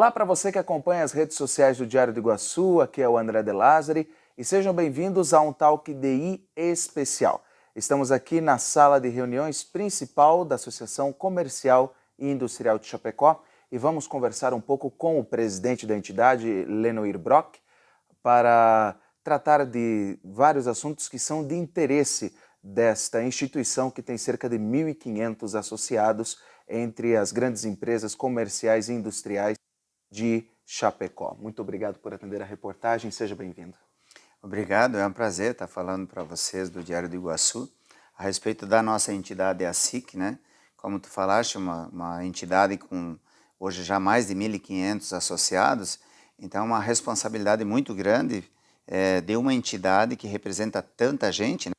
Olá para você que acompanha as redes sociais do Diário do Iguaçu, aqui é o André De Lázari e sejam bem-vindos a um Talk DI especial. Estamos aqui na sala de reuniões principal da Associação Comercial e Industrial de Chapecó e vamos conversar um pouco com o presidente da entidade, Lenoir Brock, para tratar de vários assuntos que são de interesse desta instituição que tem cerca de 1.500 associados entre as grandes empresas comerciais e industriais de Chapecó. Muito obrigado por atender a reportagem, seja bem-vindo. Obrigado, é um prazer estar falando para vocês do Diário do Iguaçu a respeito da nossa entidade, a SIC, né? Como tu falaste, uma entidade com hoje já mais de 1.500 associados, então é uma responsabilidade muito grande de uma entidade que representa tanta gente, né?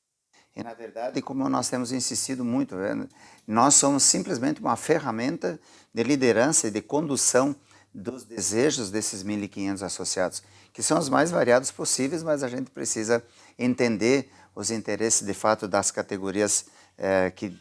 E na verdade, como nós temos insistido muito, nós somos simplesmente uma ferramenta de liderança e de condução dos desejos desses 1.500 associados, que são os mais variados possíveis, mas a gente precisa entender os interesses de fato das categorias que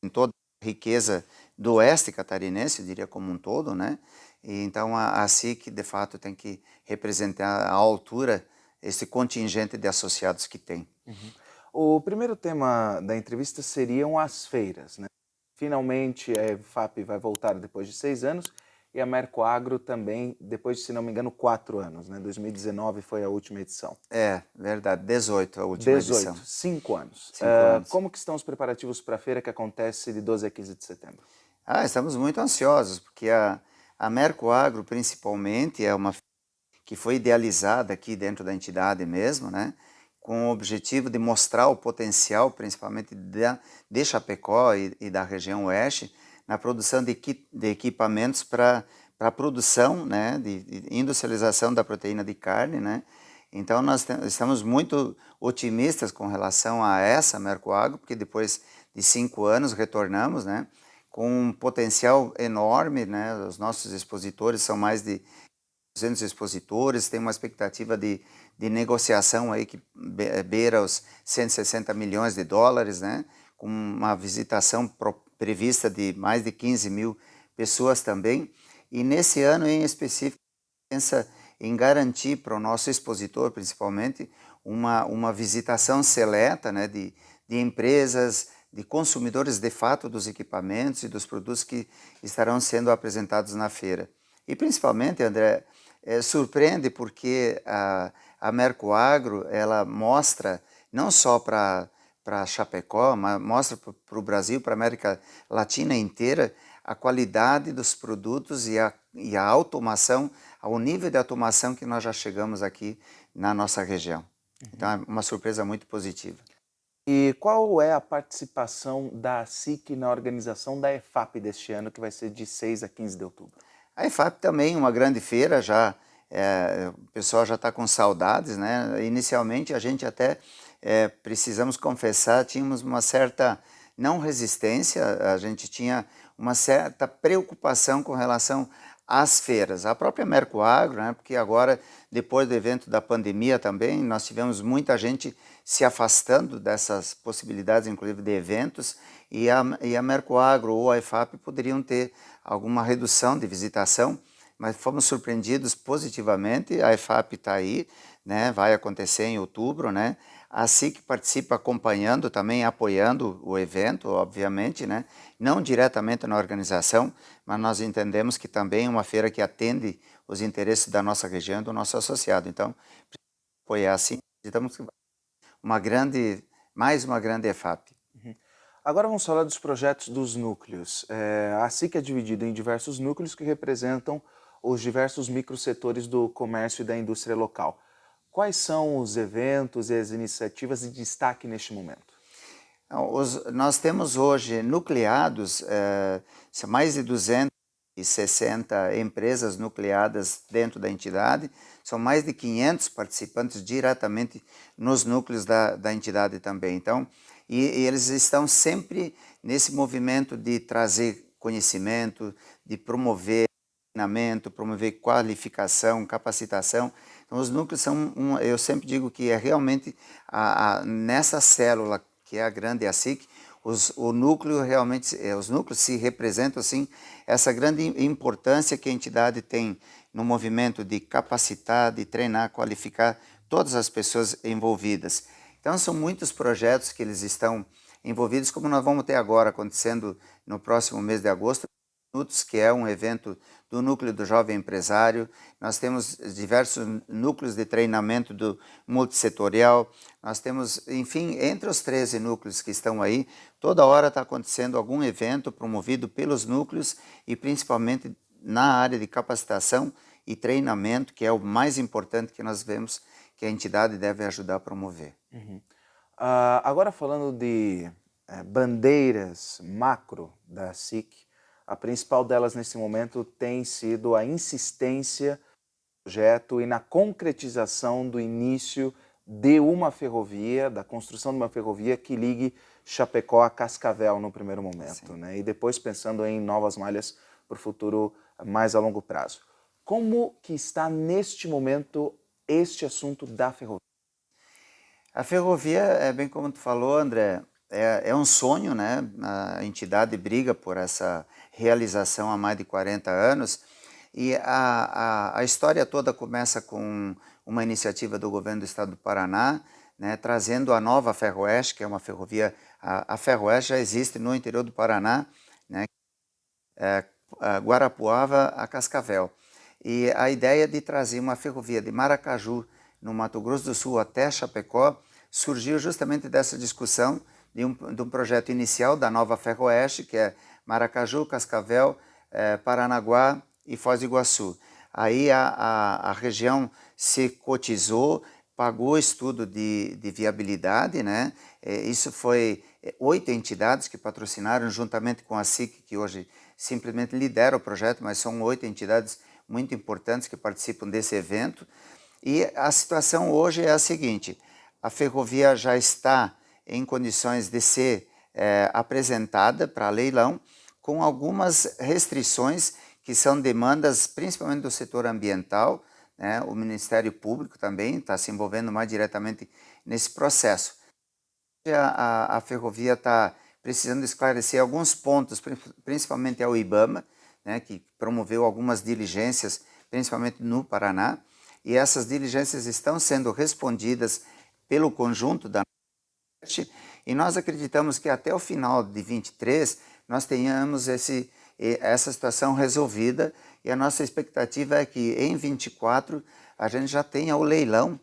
em toda a riqueza do oeste catarinense, eu diria como um todo, né? E então a SIC de fato tem que representar à altura esse contingente de associados que tem. Uhum. O primeiro tema da entrevista seriam as feiras, né? Finalmente a EFAP vai voltar depois de 6 anos e a Mercoagro também depois de, se não me engano, 4 anos, né? 2019 foi a última edição. É, verdade, 18 a última 18, edição. 5 anos. 5 anos. Como que estão os preparativos para a feira que acontece de 12 a 15 de setembro? Estamos muito ansiosos, porque a Mercoagro, principalmente, é uma que foi idealizada aqui dentro da entidade mesmo, né? Com o objetivo de mostrar o potencial, principalmente de Chapecó e da região oeste, na produção de equipamentos para a produção, né, de industrialização da proteína de carne, né? Então nós estamos muito otimistas com relação a essa Mercoagro, porque depois de 5 anos retornamos, né, com um potencial enorme, né? Os nossos expositores são mais de 200 expositores, tem uma expectativa de negociação aí que beira os 160 milhões de dólares, né? Com uma visitação prevista de mais de 15 mil pessoas também. E nesse ano em específico, pensa em garantir para o nosso expositor, principalmente, uma visitação seleta, né? De empresas, de consumidores de fato dos equipamentos e dos produtos que estarão sendo apresentados na feira. E principalmente, André, surpreende porque a Mercoagro ela mostra não só para Chapecó, mas mostra para o Brasil, para a América Latina inteira, a qualidade dos produtos e a automação, ao nível de automação que nós já chegamos aqui na nossa região. Então é uma surpresa muito positiva. E qual é a participação da SIC na organização da EFAP deste ano, que vai ser de 6 a 15 de outubro? A EFAP também uma grande feira, já o pessoal já está com saudades, né? Inicialmente a gente até, precisamos confessar, tínhamos uma certa, não resistência, a gente tinha uma certa preocupação com relação às feiras. A própria Mercoagro, né? Porque agora, depois do evento da pandemia também, nós tivemos muita gente se afastando dessas possibilidades, inclusive de eventos, e a Mercoagro ou a EFAP poderiam ter alguma redução de visitação, mas fomos surpreendidos positivamente. A EFAP está aí, né? Vai acontecer em outubro, né? A SIC participa acompanhando também, apoiando o evento, obviamente, né? Não diretamente na organização, mas nós entendemos que também é uma feira que atende os interesses da nossa região, do nosso associado. Então, apoiar assim, acreditamos que mais uma grande EFAP. Uhum. Agora vamos falar dos projetos dos núcleos. A SIC é dividida em diversos núcleos que representam os diversos microsetores do comércio e da indústria local. Quais são os eventos e as iniciativas de destaque neste momento? Nós temos hoje nucleados, são mais de 260 empresas nucleadas dentro da entidade, são mais de 500 participantes diretamente nos núcleos da entidade também. Então, e eles estão sempre nesse movimento de trazer conhecimento, de promover treinamento, promover qualificação, capacitação. Então, os núcleos são, eu sempre digo que é realmente nessa célula, que é a grande ASIC, o núcleo realmente, os núcleos se representam assim essa grande importância que a entidade tem no movimento de capacitar, de treinar, qualificar todas as pessoas envolvidas. Então são muitos projetos que eles estão envolvidos, como nós vamos ter agora acontecendo no próximo mês de agosto, que é um evento do Núcleo do Jovem Empresário. Nós temos diversos núcleos de treinamento do multissetorial. Nós temos, enfim, entre os 13 núcleos que estão aí, toda hora está acontecendo algum evento promovido pelos núcleos e principalmente na área de capacitação e treinamento, que é o mais importante que nós vemos que a entidade deve ajudar a promover. Agora falando de bandeiras macro da SIC, a principal delas nesse momento tem sido a insistência no projeto e na concretização do início de uma ferrovia, da construção de uma ferrovia que ligue Chapecó a Cascavel no primeiro momento, né? E depois pensando em novas malhas para o futuro mais a longo prazo. Como que está neste momento este assunto da ferrovia? A ferrovia, é bem como tu falou, André, é um sonho, né? A entidade briga por essa realização há mais de 40 anos e a história toda começa com uma iniciativa do governo do estado do Paraná, né, trazendo a nova Ferroeste, que é uma ferrovia, a Ferroeste já existe no interior do Paraná, né, Guarapuava a Cascavel. E a ideia de trazer uma ferrovia de Maracaju, no Mato Grosso do Sul, até Chapecó, surgiu justamente dessa discussão de um projeto inicial da nova Ferroeste, que é Maracaju, Cascavel, Paranaguá e Foz do Iguaçu. Aí a região se cotizou, pagou estudo de viabilidade, né? Isso foi 8 entidades que patrocinaram, juntamente com a SIC, que hoje simplesmente lidera o projeto, mas são 8 entidades muito importantes que participam desse evento. E a situação hoje é a seguinte: a ferrovia já está em condições de ser apresentada para leilão, com algumas restrições que são demandas principalmente do setor ambiental, né? O Ministério Público também está se envolvendo mais diretamente nesse processo. A ferrovia está precisando esclarecer alguns pontos, principalmente ao IBAMA, né, que promoveu algumas diligências, principalmente no Paraná, e essas diligências estão sendo respondidas pelo conjunto da NET, e nós acreditamos que até o final de 23 nós tenhamos essa situação resolvida, e a nossa expectativa é que em 24 a gente já tenha o leilão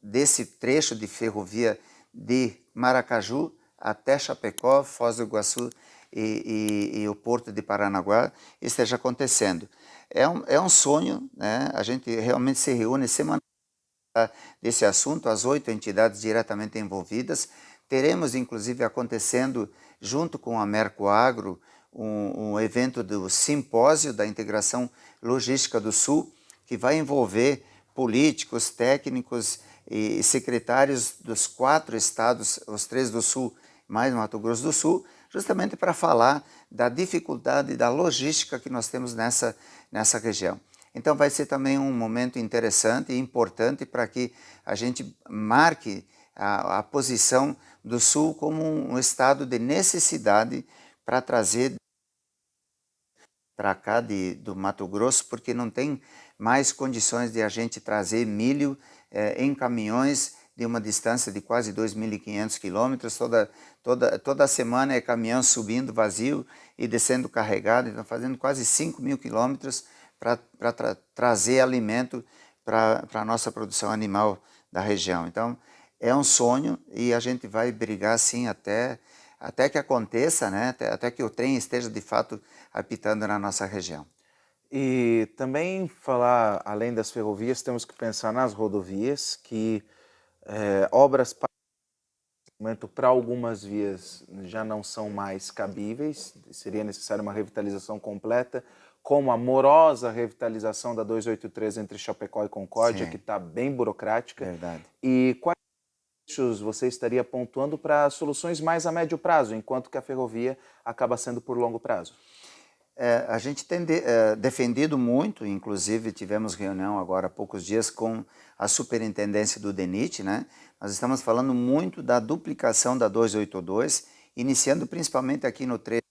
desse trecho de ferrovia de Maracaju até Chapecó, Foz do Iguaçu e o Porto de Paranaguá esteja acontecendo. É um sonho, né? A gente realmente se reúne semanalmente desse assunto, as 8 entidades diretamente envolvidas. Teremos, inclusive, acontecendo, junto com a Mercoagro, um evento do Simpósio da Integração Logística do Sul, que vai envolver políticos, técnicos e secretários dos 4 estados, os 3 do Sul, mais Mato Grosso do Sul, justamente para falar da dificuldade da logística que nós temos nessa região. Então vai ser também um momento interessante e importante para que a gente marque a posição do Sul como um estado de necessidade para trazer para cá do Mato Grosso, porque não tem mais condições de a gente trazer milho em caminhões de uma distância de quase 2.500 quilômetros. Toda semana é caminhão subindo vazio e descendo carregado, então fazendo quase 5.000 quilômetros para trazer alimento para a nossa produção animal da região. Então é um sonho e a gente vai brigar assim até que aconteça, né? Até que o trem esteja de fato apitando na nossa região. E também falar, além das ferrovias, temos que pensar nas rodovias, que obras para algumas vias já não são mais cabíveis, seria necessária uma revitalização completa, como a morosa revitalização da 283 entre Chapecó e Concórdia, Sim. que está bem burocrática. Verdade. E quais eixos você estaria pontuando para soluções mais a médio prazo, enquanto que a ferrovia acaba sendo por longo prazo? A gente tem defendido muito, inclusive tivemos reunião agora há poucos dias com a superintendência do DENIT, né? Nós estamos falando muito da duplicação da 282 iniciando principalmente aqui no trecho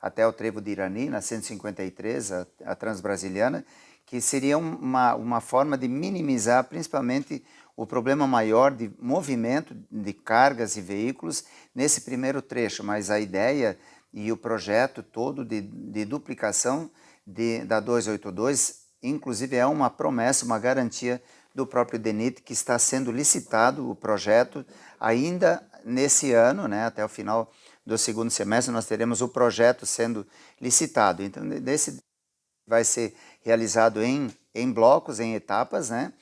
até o trevo de Irani, na 153, a Transbrasiliana, que seria uma forma de minimizar principalmente o problema maior de movimento de cargas e veículos nesse primeiro trecho, mas a ideia e o projeto todo de duplicação da 282, inclusive é uma promessa, uma garantia do próprio DENIT, que está sendo licitado o projeto ainda nesse ano, né, até o final do segundo semestre nós teremos o projeto sendo licitado. Então, desse vai ser realizado em blocos, em etapas, né?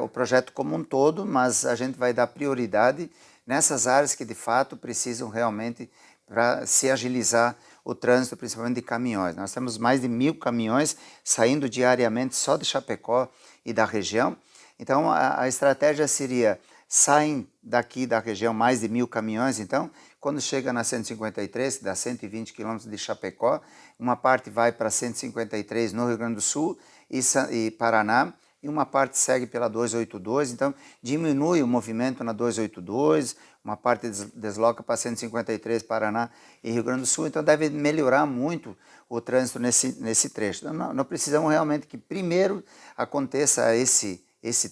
O projeto como um todo, mas a gente vai dar prioridade nessas áreas que de fato precisam realmente para se agilizar o trânsito, principalmente de caminhões. Nós temos mais de 1.000 caminhões saindo diariamente só de Chapecó e da região. Então a estratégia seria, saem daqui da região mais de 1.000 caminhões, então quando chega na 153, que dá 120 quilômetros de Chapecó, uma parte vai para 153 no Rio Grande do Sul e Paraná, e uma parte segue pela 282, então diminui o movimento na 282, uma parte desloca para 153 Paraná e Rio Grande do Sul, então deve melhorar muito o trânsito nesse trecho. Então, nós precisamos realmente que primeiro aconteça esse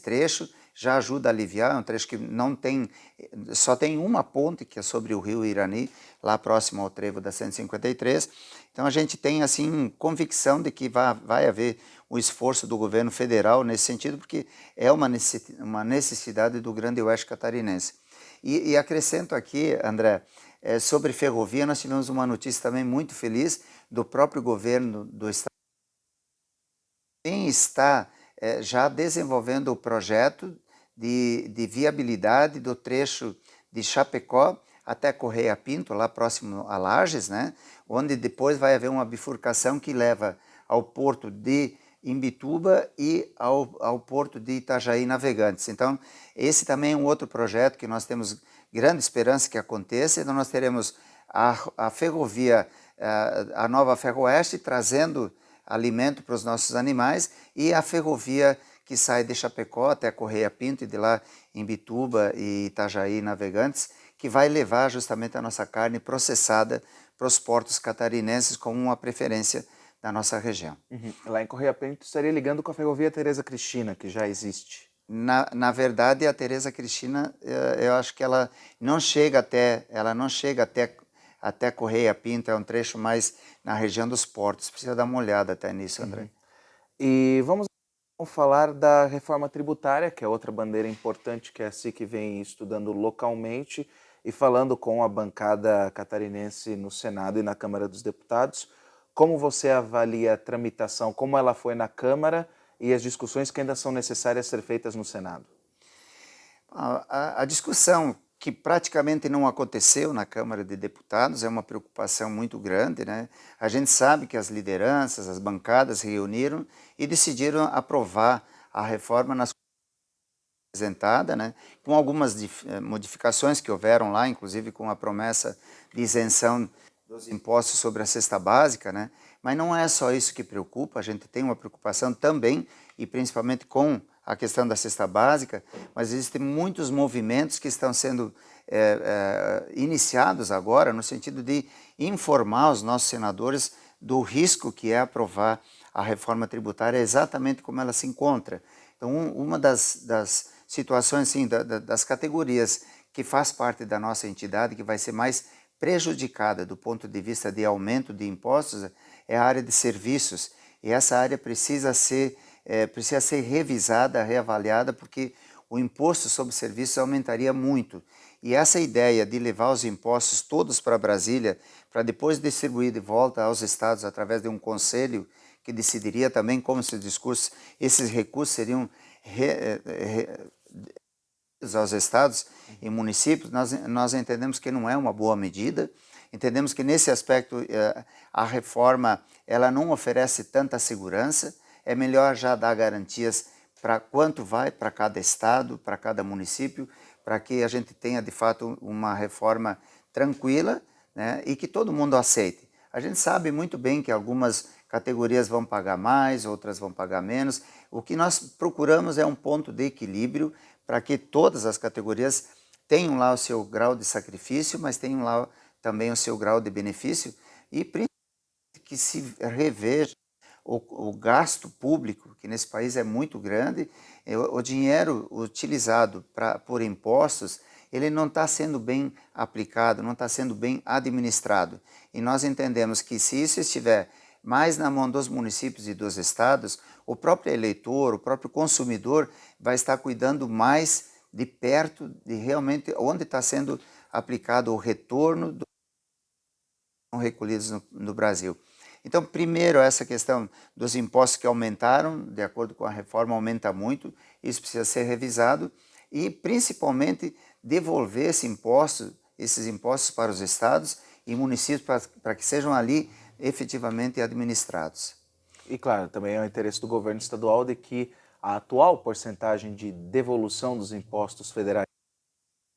trecho, já ajuda a aliviar, é um trecho que não tem, só tem uma ponte, que é sobre o rio Irani, lá próximo ao trevo da 153. Então a gente tem assim convicção de que vai haver um esforço do governo federal nesse sentido, porque é uma necessidade do Grande Oeste catarinense. E acrescento aqui, André, sobre ferrovia, nós tivemos uma notícia também muito feliz do próprio governo do estado. Quem está já desenvolvendo o projeto de viabilidade do trecho de Chapecó até Correia Pinto, lá próximo a Lages, né? Onde depois vai haver uma bifurcação que leva ao porto de Imbituba e ao porto de Itajaí Navegantes. Então, esse também é um outro projeto que nós temos grande esperança que aconteça. Então, nós teremos a ferrovia, a nova Ferroeste, trazendo alimento para os nossos animais, e a ferrovia que sai de Chapecó até Correia Pinto e de lá em Bituba e Itajaí Navegantes, que vai levar justamente a nossa carne processada para os portos catarinenses como uma preferência da nossa região. Uhum. Lá em Correia Pinto estaria ligando com a ferrovia Teresa Cristina, que já existe. Na verdade, a Teresa Cristina, eu acho que ela não chega até Correia Pinto, é um trecho mais na região dos portos. Precisa dar uma olhada até nisso, André. Uhum. E vamos falar da reforma tributária, que é outra bandeira importante que a SIC vem estudando localmente e falando com a bancada catarinense no Senado e na Câmara dos Deputados. Como você avalia a tramitação, como ela foi na Câmara e as discussões que ainda são necessárias ser feitas no Senado? A discussão que praticamente não aconteceu na Câmara de Deputados é uma preocupação muito grande, né? A gente sabe que as lideranças, as bancadas se reuniram e decidiram aprovar a reforma nas apresentada, né? Com algumas modificações que houveram lá, inclusive com a promessa de isenção dos impostos sobre a cesta básica, né? Mas não é só isso que preocupa, a gente tem uma preocupação também, e principalmente com a questão da cesta básica, mas existem muitos movimentos que estão sendo iniciados agora no sentido de informar os nossos senadores do risco que é aprovar a reforma tributária exatamente como ela se encontra. Então, uma das situações, assim, das categorias que faz parte da nossa entidade, que vai ser mais prejudicada do ponto de vista de aumento de impostos, é a área de serviços. E essa área precisa ser revisada, reavaliada, porque o imposto sobre serviços aumentaria muito. E essa ideia de levar os impostos todos para Brasília, para depois distribuir de volta aos estados através de um conselho que decidiria também como esses recursos seriam aos estados e municípios, nós entendemos que não é uma boa medida. Entendemos que nesse aspecto a reforma ela não oferece tanta segurança. É melhor já dar garantias para quanto vai para cada estado, para cada município, para que a gente tenha de fato uma reforma tranquila, né, e que todo mundo aceite. A gente sabe muito bem que algumas categorias vão pagar mais, outras vão pagar menos. O que nós procuramos é um ponto de equilíbrio para que todas as categorias tem lá o seu grau de sacrifício, mas tem lá também o seu grau de benefício, e principalmente que se reveja o gasto público, que nesse país é muito grande, o dinheiro utilizado por impostos, ele não está sendo bem aplicado, não está sendo bem administrado. E nós entendemos que se isso estiver mais na mão dos municípios e dos estados, o próprio eleitor, o próprio consumidor vai estar cuidando mais de perto de realmente onde está sendo aplicado o retorno dos recolhidos no Brasil. Então, primeiro, essa questão dos impostos que aumentaram, de acordo com a reforma, aumenta muito, isso precisa ser revisado e, principalmente, devolver esses impostos para os estados e municípios para que sejam ali efetivamente administrados. E, claro, também é o interesse do governo estadual de que a atual porcentagem de devolução dos impostos federais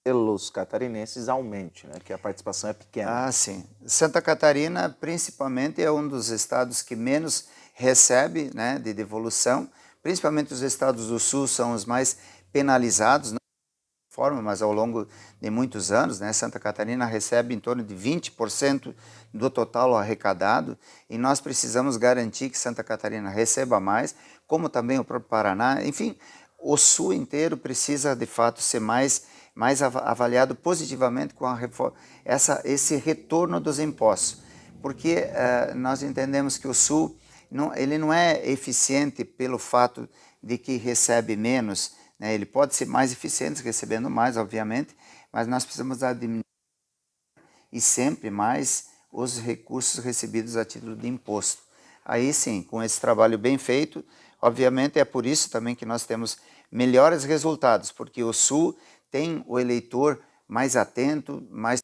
pelos catarinenses aumente, né? Que a participação é pequena. Ah, sim. Santa Catarina, principalmente, é um dos estados que menos recebe, né, de devolução. Principalmente os estados do sul são os mais penalizados, não de forma, mas ao longo de muitos anos, né, Santa Catarina recebe em torno de 20% do total arrecadado, e nós precisamos garantir que Santa Catarina receba mais, como também o próprio Paraná. Enfim, o sul inteiro precisa, de fato, ser mais avaliado positivamente com esse retorno dos impostos, porque nós entendemos que o Sul ele não é eficiente pelo fato de que recebe menos, né? Ele pode ser mais eficiente recebendo mais, obviamente, mas nós precisamos administrar e sempre mais os recursos recebidos a título de imposto. Aí sim, com esse trabalho bem feito, obviamente é por isso também que nós temos melhores resultados, porque o Sul tem o eleitor mais atento, mais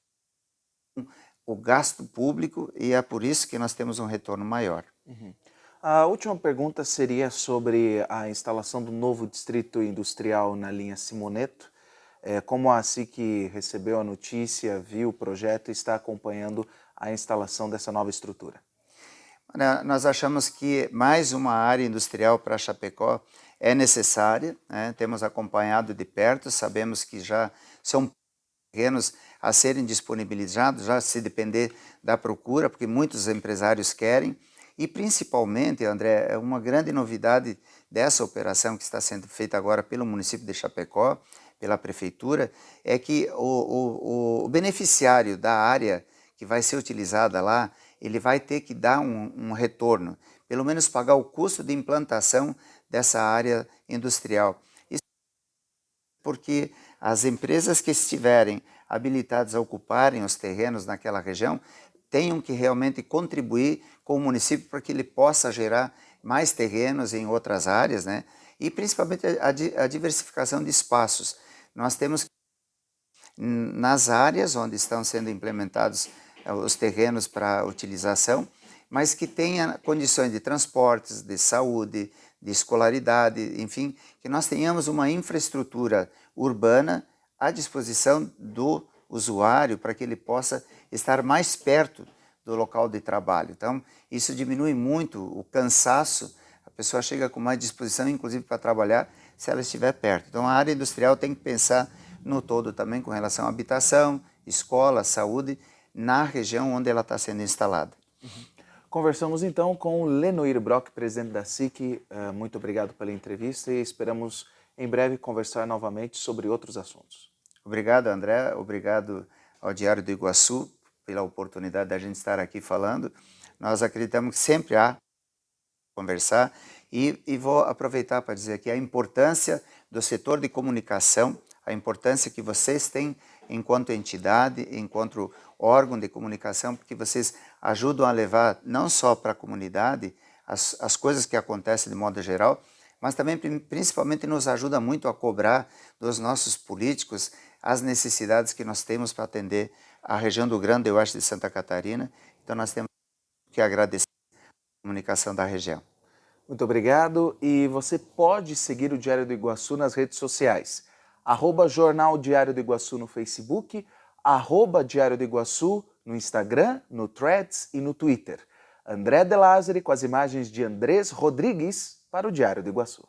o gasto público, e é por isso que nós temos um retorno maior. Uhum. A última pergunta seria sobre a instalação do novo distrito industrial na linha Simoneto. Como a SIC recebeu a notícia, viu o projeto e está acompanhando a instalação dessa nova estrutura? Nós achamos que mais uma área industrial para Chapecó é necessária, né? Temos acompanhado de perto, sabemos que já são terrenos a serem disponibilizados, já se depender da procura, porque muitos empresários querem, e principalmente, André, uma grande novidade dessa operação que está sendo feita agora pelo município de Chapecó, pela prefeitura, é que o beneficiário da área que vai ser utilizada lá, ele vai ter que dar um retorno, pelo menos pagar o custo de implantação dessa área industrial. Isso porque as empresas que estiverem habilitadas a ocuparem os terrenos naquela região tenham que realmente contribuir com o município para que ele possa gerar mais terrenos em outras áreas, né? E principalmente a diversificação de espaços. Nós temos nas áreas onde estão sendo implementados os terrenos para utilização, mas que tenha condições de transportes, de saúde, de escolaridade, enfim, que nós tenhamos uma infraestrutura urbana à disposição do usuário para que ele possa estar mais perto do local de trabalho. Então, isso diminui muito o cansaço, a pessoa chega com mais disposição, inclusive para trabalhar, se ela estiver perto. Então, a área industrial tem que pensar no todo também com relação à habitação, escola, saúde, na região onde ela está sendo instalada. Uhum. Conversamos então com o Lenoir Brock, presidente da SIC. Muito obrigado pela entrevista e esperamos em breve conversar novamente sobre outros assuntos. Obrigado, André. Obrigado ao Diário do Iguaçu pela oportunidade da gente estar aqui falando. Nós acreditamos que sempre há conversar e vou aproveitar para dizer aqui a importância do setor de comunicação, a importância que vocês têm enquanto entidade, enquanto órgão de comunicação, porque vocês ajudam a levar não só para a comunidade as coisas que acontecem de modo geral, mas também principalmente nos ajuda muito a cobrar dos nossos políticos as necessidades que nós temos para atender a região do Grande Oeste de Santa Catarina. Então nós temos que agradecer a comunicação da região. Muito obrigado, e você pode seguir o Diário do Iguaçu nas redes sociais. @Jornal Diário do Iguaçu no Facebook, @Diário do Iguaçu no Instagram, no Threads e no Twitter. André de Lázari com as imagens de Andrés Rodrigues para o Diário do Iguaçu.